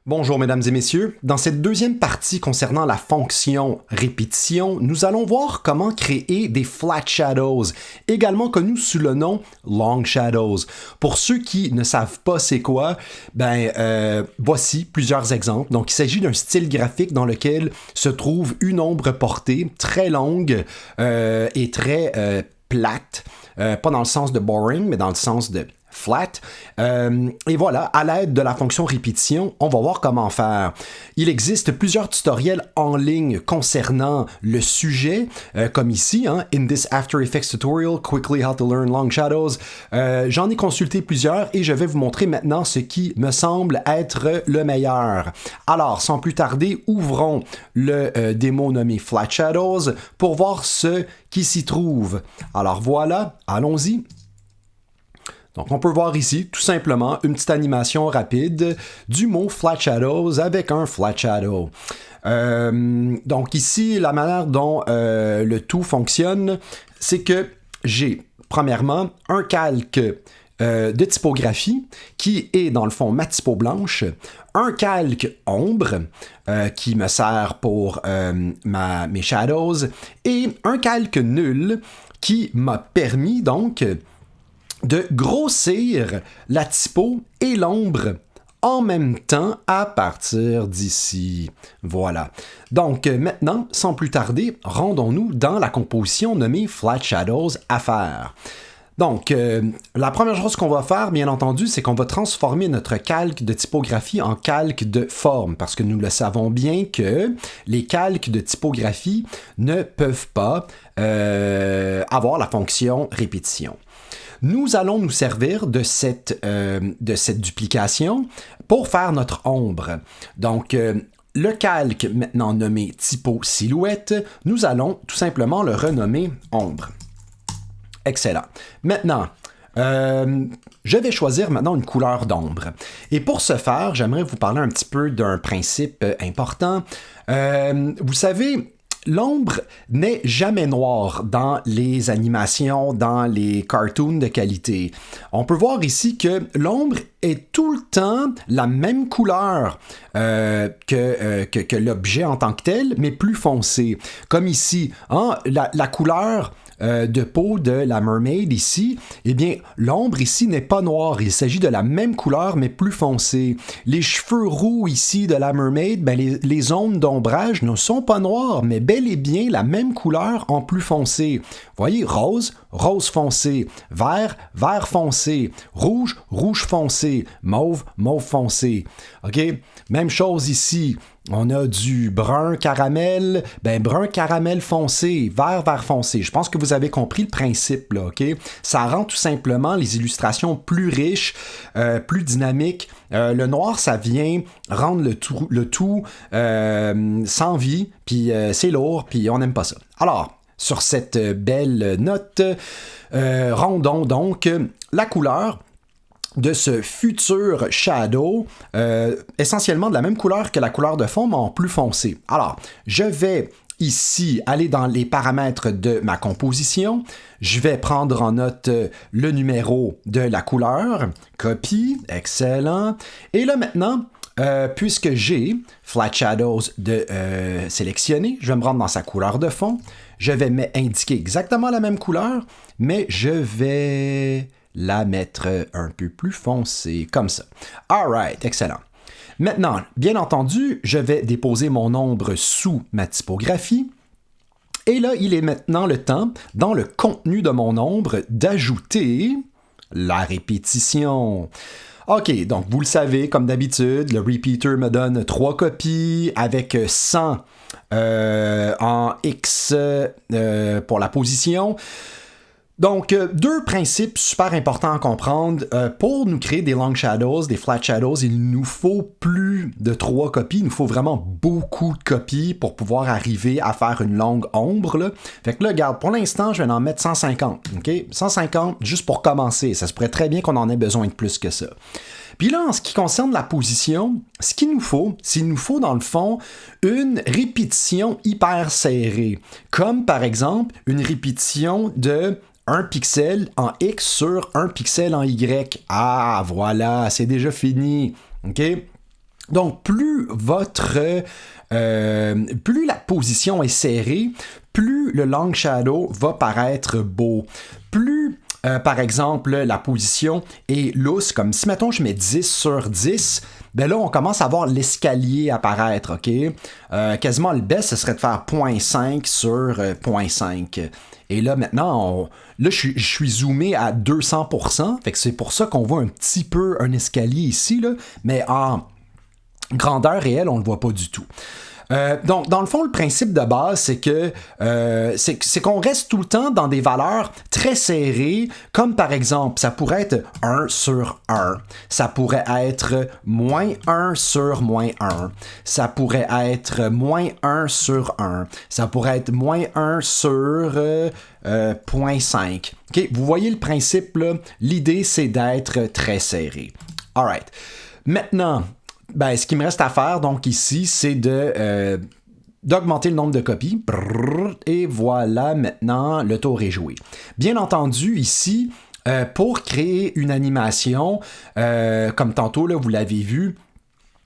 Bonjour mesdames et messieurs, dans cette deuxième partie concernant la fonction répétition, nous allons voir comment créer des flat shadows, également connus sous le nom long shadows. Pour ceux qui ne savent pas c'est quoi, voici plusieurs exemples. Donc il s'agit d'un style graphique dans lequel se trouve une ombre portée très longue et très plate, pas dans le sens de boring, mais dans le sens de flat. Et voilà, à l'aide de la fonction répétition, on va voir comment faire. Il existe plusieurs tutoriels en ligne concernant le sujet, comme ici, In this After Effects tutorial, quickly how to learn long shadows. J'en ai consulté plusieurs et je vais vous montrer maintenant ce qui me semble être le meilleur. Alors, sans plus tarder, ouvrons le démo nommé Flat Shadows pour voir ce qui s'y trouve. Alors voilà, allons-y. Donc, on peut voir ici, tout simplement, une petite animation rapide du mot Flat Shadows avec un Flat Shadow. Donc ici, la manière dont le tout fonctionne, c'est que j'ai, premièrement, un calque de typographie qui est, dans le fond, ma typo blanche, un calque ombre qui me sert pour mes shadows, et un calque nul qui m'a permis, donc, de grossir la typo et l'ombre en même temps à partir d'ici. Voilà. Donc maintenant, sans plus tarder, rendons-nous dans la composition nommée Flat Shadows à faire. Donc, la première chose qu'on va faire, bien entendu, c'est qu'on va transformer notre calque de typographie en calque de forme, parce que nous le savons bien que les calques de typographie ne peuvent pas avoir la fonction répétition. Nous allons nous servir de cette duplication pour faire notre ombre. Donc, le calque maintenant nommé typo silhouette, nous allons tout simplement le renommer ombre. Excellent. Maintenant, je vais choisir maintenant une couleur d'ombre. Et pour ce faire, j'aimerais vous parler un petit peu d'un principe important. Vous savez, l'ombre n'est jamais noire dans les animations, dans les cartoons de qualité. On peut voir ici que l'ombre est tout le temps la même couleur que l'objet en tant que tel, mais plus foncé. Comme ici, la couleur de peau de la mermaid ici, eh bien, l'ombre ici n'est pas noire. Il s'agit de la même couleur, mais plus foncée. Les cheveux roux ici de la mermaid, les zones d'ombrage ne sont pas noires, mais bel et bien la même couleur en plus foncé. Vous voyez, rose, rose foncé, vert, vert foncé, rouge, rouge foncé, mauve, mauve foncé. OK? Même chose ici. On a du brun caramel, brun caramel foncé, vert vert foncé. Je pense que vous avez compris le principe, là, OK? Ça rend tout simplement les illustrations plus riches, plus dynamiques. Le noir, ça vient rendre le tout sans vie, puis c'est lourd, puis on n'aime pas ça. Alors, sur cette belle note, rendons donc la couleur de ce futur shadow, essentiellement de la même couleur que la couleur de fond, mais en plus foncé. Alors, je vais ici aller dans les paramètres de ma composition. Je vais prendre en note le numéro de la couleur. Copie, excellent. Et là maintenant, puisque j'ai Flat Shadows de sélectionner, je vais me rendre dans sa couleur de fond. Je vais indiquer exactement la même couleur, mais je vais la mettre un peu plus foncée, comme ça. Alright, excellent. Maintenant, bien entendu, je vais déposer mon ombre sous ma typographie. Et là, il est maintenant le temps, dans le contenu de mon ombre, d'ajouter la répétition. OK, donc vous le savez, comme d'habitude, le repeater me donne 3 copies avec 100 en X pour la position. Donc, 2 principes super importants à comprendre. Pour nous créer des long shadows, des flat shadows, il nous faut plus de 3 copies. Il nous faut vraiment beaucoup de copies pour pouvoir arriver à faire une longue ombre, là. Fait que là, regarde, pour l'instant, je vais en mettre 150. OK? 150 juste pour commencer. Ça se pourrait très bien qu'on en ait besoin de plus que ça. Puis là, en ce qui concerne la position, ce qu'il nous faut, c'est qu'il nous faut, dans le fond, une répétition hyper serrée. Comme, par exemple, une répétition de 1 pixel en X sur 1 pixel en Y. Ah, voilà, c'est déjà fini. OK? Donc, plus la position est serrée, plus le long shadow va paraître beau. Plus, par exemple, la position est lousse, comme si, mettons, je mets 10 sur 10, ben là, on commence à voir l'escalier apparaître, OK? Quasiment le best, ce serait de faire 0.5 sur 0.5. Et là, maintenant, je suis zoomé à 200%, fait que c'est pour ça qu'on voit un petit peu un escalier ici, là, mais en grandeur réelle, on ne le voit pas du tout. Donc, dans le fond, le principe de base, c'est que c'est qu'on reste tout le temps dans des valeurs très serrées, comme par exemple, ça pourrait être 1 sur 1, ça pourrait être moins 1 sur moins 1, ça pourrait être moins 1 sur 1, ça pourrait être moins 1 sur 0.5. Okay? Vous voyez le principe, là? L'idée, c'est d'être très serré. Alright. Maintenant, ben, ce qu'il me reste à faire, donc ici, c'est d'augmenter le nombre de copies. Et voilà, maintenant, le tour est joué. Bien entendu, ici, pour créer une animation, comme tantôt, là, vous l'avez vu,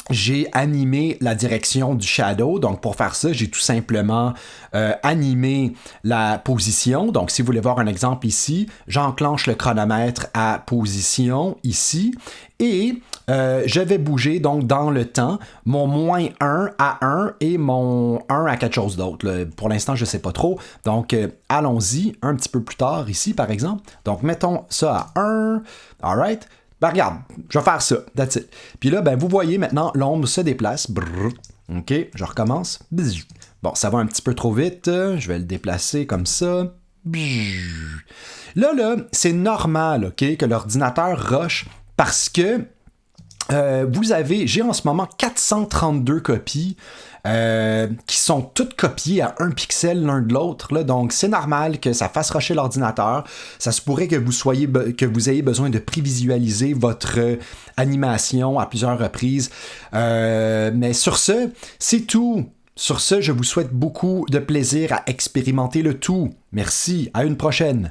j'ai animé la direction du shadow. Donc, pour faire ça, j'ai tout simplement animé la position. Donc, si vous voulez voir un exemple ici, j'enclenche le chronomètre à position ici. Et je vais bouger donc dans le temps mon moins 1 à 1 et mon 1 à quelque chose d'autre. Là. Pour l'instant, je ne sais pas trop. Donc, allons-y un petit peu plus tard ici, par exemple. Donc, mettons ça à 1. All right. Ben regarde, je vais faire ça, that's it. Puis là, ben vous voyez maintenant, l'ombre se déplace. Brrr. OK, je recommence. Bzzz. Bon, ça va un petit peu trop vite. Je vais le déplacer comme ça. Bzzz. Là, c'est normal, OK, que l'ordinateur rush parce que j'ai en ce moment 432 copies qui sont toutes copiées à 1 pixel l'un de l'autre. Là, donc, c'est normal que ça fasse rusher l'ordinateur. Ça se pourrait que vous ayez besoin de prévisualiser votre animation à plusieurs reprises. Mais sur ce, c'est tout. Sur ce, je vous souhaite beaucoup de plaisir à expérimenter le tout. Merci, à une prochaine.